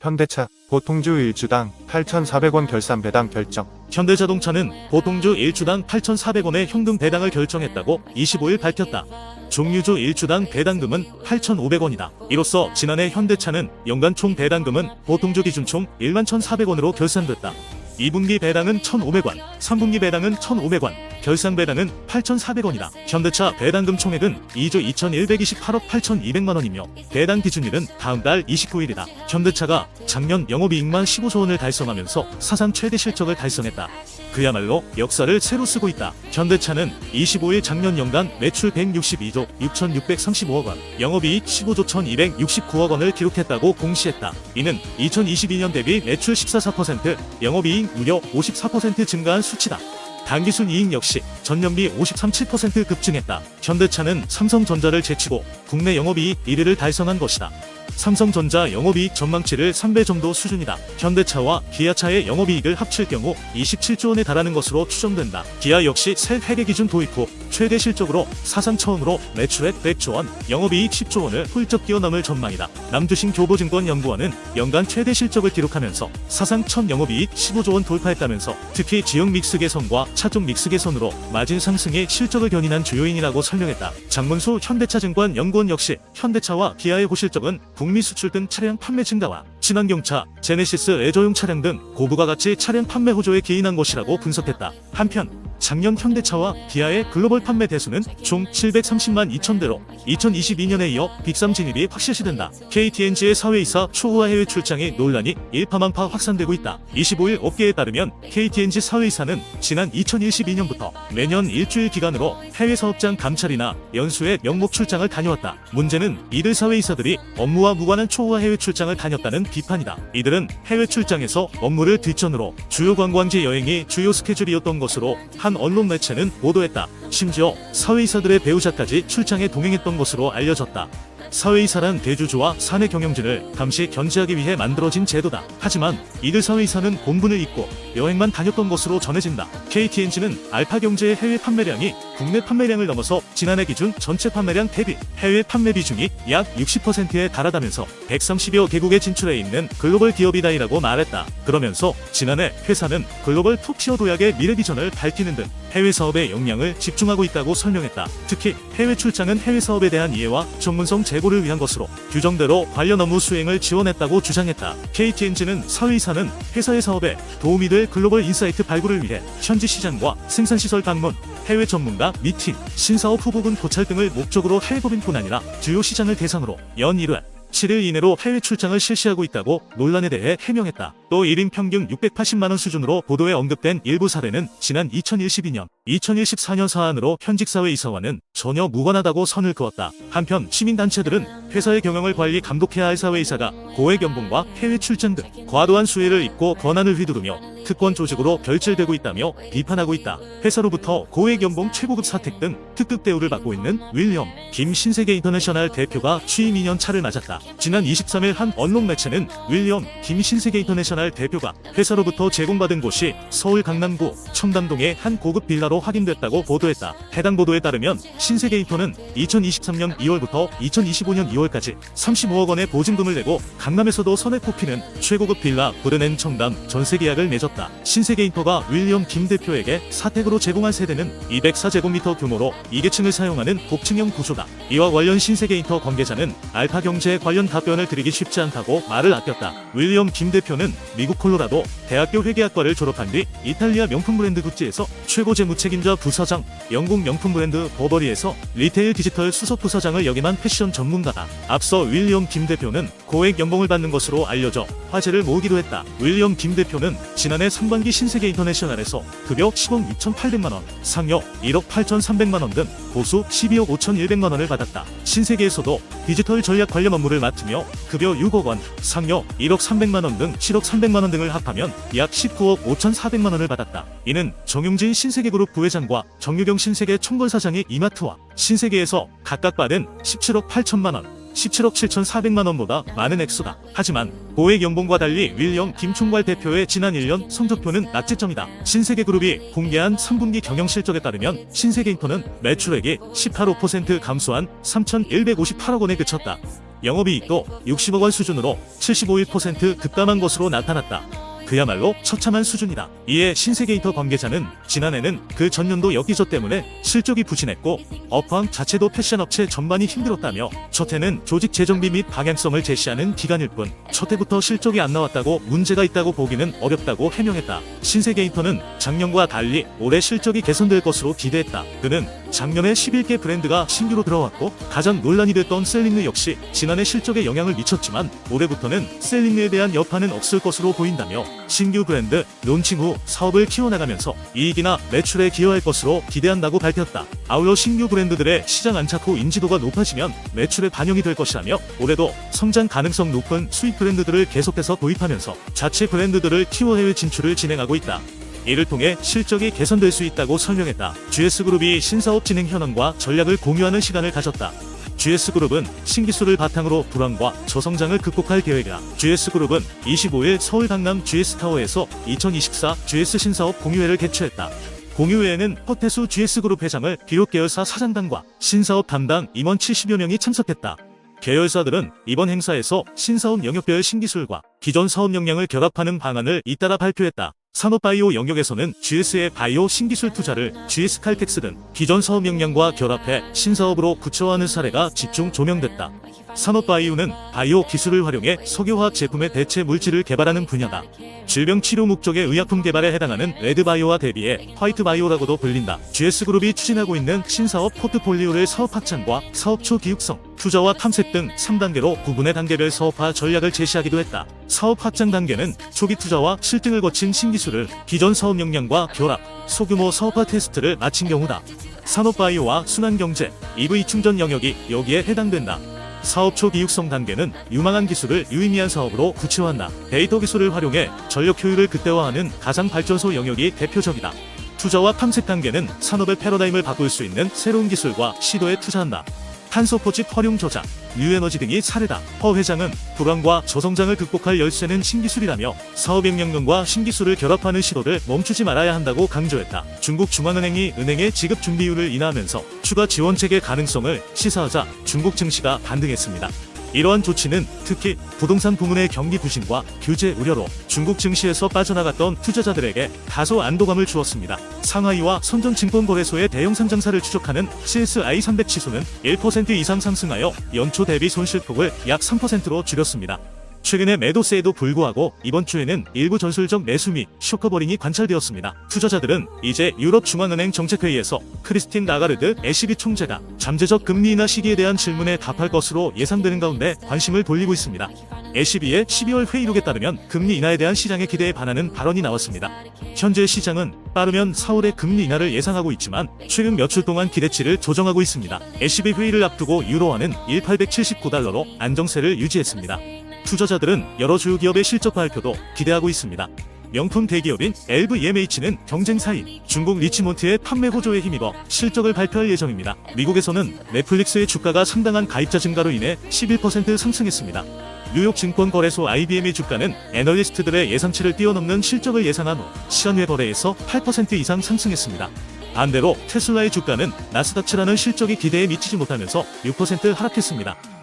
현대차 보통주 1주당 8,400원 결산 배당 결정. 현대자동차는 보통주 1주당 8,400원의 현금 배당을 결정했다고 25일 밝혔다. 종류주 1주당 배당금은 8,500원이다. 이로써 지난해 현대차는 연간 총 배당금은 보통주 기준 총 11,400원으로 결산됐다. 2분기 배당은 1,500원, 3분기 배당은 1,500원, 결산 배당은 8,400원이다. 현대차 배당금 총액은 2조 2,128억 8,200만원이며 배당 기준일은 다음 달 29일이다. 현대차가 작년 영업이익만 15조 원을 달성하면서 사상 최대 실적을 달성했다. 그야말로 역사를 새로 쓰고 있다. 현대차는 25일 작년 연간 매출 162조 6,635억 원, 영업이익 15조 1,269억 원을 기록했다고 공시했다. 이는 2022년 대비 매출 14%, 영업이익 무려 54% 증가한 수치다. 당기순이익 역시 전년비 53.7% 급증했다. 현대차는 삼성전자를 제치고 국내 영업이익 1위를 달성한 것이다. 삼성전자 영업이익 전망치를 3배 정도 수준이다. 현대차와 기아차의 영업이익을 합칠 경우 27조 원에 달하는 것으로 추정된다. 기아 역시 새 회계 기준 도입 후 최대 실적으로 사상 처음으로 매출액 100조 원, 영업이익 10조 원을 훌쩍 뛰어넘을 전망이다. 남주신 교보증권연구원은 연간 최대 실적을 기록하면서 사상 첫 영업이익 15조 원 돌파했다면서 특히 지역 믹스 개선과 차종 믹스 개선으로 마진 상승에 실적을 견인한 주요인이라고 설명했다. 장문수 현대차증권 연구원 역시 현대차와 기아의 고실적은 북미 수출 등 차량 판매 증가와 친환경차, 제네시스 레저용 차량 등 고부가 가치 차량 판매 호조에 기인한 것이라고 분석했다. 한편 작년 현대차와 기아의 글로벌 판매 대수는 총 730만 2천 대로 2022년에 이어 빅3 진입이 확실시된다. KTNG의 사회이사 초호화 해외 출장의 논란이 일파만파 확산되고 있다. 25일 업계에 따르면 KTNG 사회이사는 지난 2022년부터 매년 일주일 기간으로 해외 사업장 감찰이나 연수에 명목 출장을 다녀왔다. 문제는 이들 사회이사들이 업무와 무관한 초호화 해외 출장을 다녔다는 비판이다. 이들은 해외 출장에서 업무를 뒷전으로 주요 관광지 여행이 주요 스케줄이었던 것으로 한 언론 매체는 보도했다. 심지어 사회이사들의 배우자까지 출장에 동행했던 것으로 알려졌다. 사회이사란 대주주와 사내 경영진을 감시 견제하기 위해 만들어진 제도다. 하지만 이들 사회이사는 본분을 잊고 여행만 다녔던 것으로 전해진다. KTNG는 알파경제의 해외 판매량이 국내 판매량을 넘어서 지난해 기준 전체 판매량 대비 해외 판매 비중이 약 60%에 달하다면서 130여 개국에 진출해 있는 글로벌 기업이다이라고 말했다. 그러면서 지난해 회사는 글로벌 톱티어 도약의 미래 비전을 밝히는 등 해외 사업에 역량을 집중하고 있다고 설명했다. 특히 해외 출장은 해외 사업에 대한 이해와 전문성 제고를 위한 것으로 규정대로 관련 업무 수행을 지원했다고 주장했다. KTNG는 사회이사는 회사의 사업에 도움이 될 글로벌 인사이트 발굴을 위해 현지 시장과 생산시설 방문, 해외 전문가 미팅, 신사업 후보군 도찰 등을 목적으로 해외법인뿐 아니라 주요 시장을 대상으로 연 1회 7일 이내로 해외 출장을 실시하고 있다고 논란에 대해 해명했다. 또 1인 평균 680만원 수준으로 보도에 언급된 일부 사례는 지난 2012년, 2014년 사안으로 현직 사회이사와는 전혀 무관하다고 선을 그었다. 한편 시민단체들은 회사의 경영을 관리 감독해야 할 사회이사가 고액 연봉과 해외 출장 등 과도한 수혜를 입고 권한을 휘두르며 특권 조직으로 결질되고 있다며 비판하고 있다. 회사로부터 고액 연봉 최고급 사택 등 특급 대우를 받고 있는 윌리엄 김 신세계 인터내셔널 대표가 취임 2년 차를 맞았다. 지난 23일 한 언론 매체는 윌리엄 김 신세계 인터내셔널 대표가 회사로부터 제공받은 곳이 서울 강남구 청담동의 한 고급 빌라로 확인됐다고 보도했다. 해당 보도에 따르면 신세계 인터는 2023년 2월부터 2025년 2월까지 35억 원의 보증금을 내고 강남에서도 선에 꼽히는 최고급 빌라 브르넨 청담 전세 계약을 맺었다. 신세계 인터가 윌리엄 김 대표에게 사택으로 제공한 세대는 204제곱미터 규모로 2계층을 사용하는 복층형 구조다. 이와 관련 신세계 인터 관계자는 알파경제에 관련 답변을 드리기 쉽지 않다고 말을 아꼈다. 윌리엄 김 대표는 미국 콜로라도 대학교 회계학과를 졸업한 뒤 이탈리아 명품 브랜드 구찌에서 최고 재무책임자 부사장, 영국 명품 브랜드 버버리에서 리테일 디지털 수석 부사장을 역임한 패션 전문가다. 앞서 윌리엄 김 대표는 고액 연봉을 받는 것으로 알려져 화제를 모으기도 했다. 윌리엄 김 대표는 지난해 상반기 신세계 인터내셔널에서 급여 10억 2,800만원, 상여 1억 8,300만원 등 보수 12억 5,100만원을 받았다. 신세계에서도 디지털 전략 관련 업무를 맡으며 급여 6억 원, 상여 1억 300만원 등 7억 300만원 등을 합하면 약 19억 5,400만원을 받았다. 이는 정용진 신세계그룹 부회장과 정유경 신세계 총괄사장의 이마트와 신세계에서 각각 받은 17억 8천만원, 17억 7,400만원보다 많은 액수다. 하지만 고액 연봉과 달리 윌리엄 김 총괄 대표의 지난 1년 성적표는 낙제점이다. 신세계그룹이 공개한 3분기 경영실적에 따르면 신세계인터는 매출액이 18.5% 감소한 3,158억 원에 그쳤다. 영업이익도 60억 원 수준으로 75% 급감한 것으로 나타났다. 그야말로 처참한 수준이다. 이에 신세계이터 관계자는 지난해는 그 전년도 역기조 때문에 실적이 부진했고 업황 자체도 패션업체 전반이 힘들었다며 첫 해는 조직 재정비 및 방향성을 제시하는 기간일 뿐 첫 해부터 실적이 안 나왔다고 문제가 있다고 보기는 어렵다고 해명했다. 신세계이터는 작년과 달리 올해 실적이 개선될 것으로 기대했다. 그는 작년에 11개 브랜드가 신규로 들어왔고 가장 논란이 됐던 셀린느 역시 지난해 실적에 영향을 미쳤지만 올해부터는 셀린느에 대한 여파는 없을 것으로 보인다며 신규 브랜드 론칭 후 사업을 키워나가면서 이익이나 매출에 기여할 것으로 기대한다고 밝혔다. 아울러 신규 브랜드들의 시장 안착 후 인지도가 높아지면 매출에 반영이 될 것이라며 올해도 성장 가능성 높은 수익 브랜드들을 계속해서 도입하면서 자체 브랜드들을 키워 해외 진출을 진행하고 있다. 이를 통해 실적이 개선될 수 있다고 설명했다. GS그룹이 신사업 진행 현황과 전략을 공유하는 시간을 가졌다. GS그룹은 신기술을 바탕으로 불황과 저성장을 극복할 계획이다. GS그룹은 25일 서울 강남 GS타워에서 2024 GS 신사업 공유회를 개최했다. 공유회에는 허태수 GS그룹 회장을 비롯 계열사 사장단과 신사업 담당 임원 70여 명이 참석했다. 계열사들은 이번 행사에서 신사업 영역별 신기술과 기존 사업 역량을 결합하는 방안을 잇따라 발표했다. 산업바이오 영역에서는 GS의 바이오 신기술 투자를 GS칼텍스 등 기존 사업 역량과 결합해 신사업으로 구체화하는 사례가 집중 조명됐다. 산업바이오는 바이오 기술을 활용해 석유화학 제품의 대체 물질을 개발하는 분야다. 질병 치료 목적의 의약품 개발에 해당하는 레드바이오와 대비해 화이트바이오라고도 불린다. GS그룹이 추진하고 있는 신사업 포트폴리오를 사업 확장과 사업 초 기육성, 투자와 탐색 등 3단계로 구분의 단계별 사업화 전략을 제시하기도 했다. 사업 확장 단계는 초기 투자와 실증을 거친 신기술을 기존 사업 역량과 결합, 소규모 사업화 테스트를 마친 경우다. 산업바이오와 순환경제, EV 충전 영역이 여기에 해당된다. 사업 초 기육성 단계는 유망한 기술을 유의미한 사업으로 구체화한다. 데이터 기술을 활용해 전력 효율을 극대화하는 가상 발전소 영역이 대표적이다. 투자와 탐색 단계는 산업의 패러다임을 바꿀 수 있는 새로운 기술과 시도에 투자한다. 탄소 포집 활용 저장, 뉴에너지 등이 사례다. 허 회장은 불황과 저성장을 극복할 열쇠는 신기술이라며 사업 역량과 신기술을 결합하는 시도를 멈추지 말아야 한다고 강조했다. 중국 중앙은행이 은행의 지급 준비율을 인하하면서 추가 지원 체계 가능성을 시사하자 중국 증시가 반등했습니다. 이러한 조치는 특히 부동산 부문의 경기 부진과 규제 우려로 중국 증시에서 빠져나갔던 투자자들에게 다소 안도감을 주었습니다. 상하이와 선전증권거래소의 대형 상장사를 추적하는 CSI 300 지수는 1% 이상 상승하여 연초 대비 손실폭을 약 3%로 줄였습니다. 최근의 매도세에도 불구하고 이번 주에는 일부 전술적 매수 및 쇼커버링이 관찰되었습니다. 투자자들은 이제 유럽 중앙은행 정책회의에서 크리스틴 라가르드 ECB 총재가 잠재적 금리 인하 시기에 대한 질문에 답할 것으로 예상되는 가운데 관심을 돌리고 있습니다. ECB의 12월 회의록에 따르면 금리 인하에 대한 시장의 기대에 반하는 발언이 나왔습니다. 현재 시장은 빠르면 4월에 금리 인하를 예상하고 있지만 최근 몇 주 동안 기대치를 조정하고 있습니다. ECB 회의를 앞두고 유로화는 1,879달러로 안정세를 유지했습니다. 투자자들은 여러 주요 기업의 실적 발표도 기대하고 있습니다. 명품 대기업인 LVMH는 경쟁사인 중국 리치몬트의 판매 호조에 힘입어 실적을 발표할 예정입니다. 미국에서는 넷플릭스의 주가가 상당한 가입자 증가로 인해 11% 상승했습니다. 뉴욕 증권거래소 IBM의 주가는 애널리스트들의 예상치를 뛰어넘는 실적을 예상한 후 시간외 거래에서 8% 이상 상승했습니다. 반대로 테슬라의 주가는 나스닥 7라는 실적이 기대에 미치지 못하면서 6% 하락했습니다.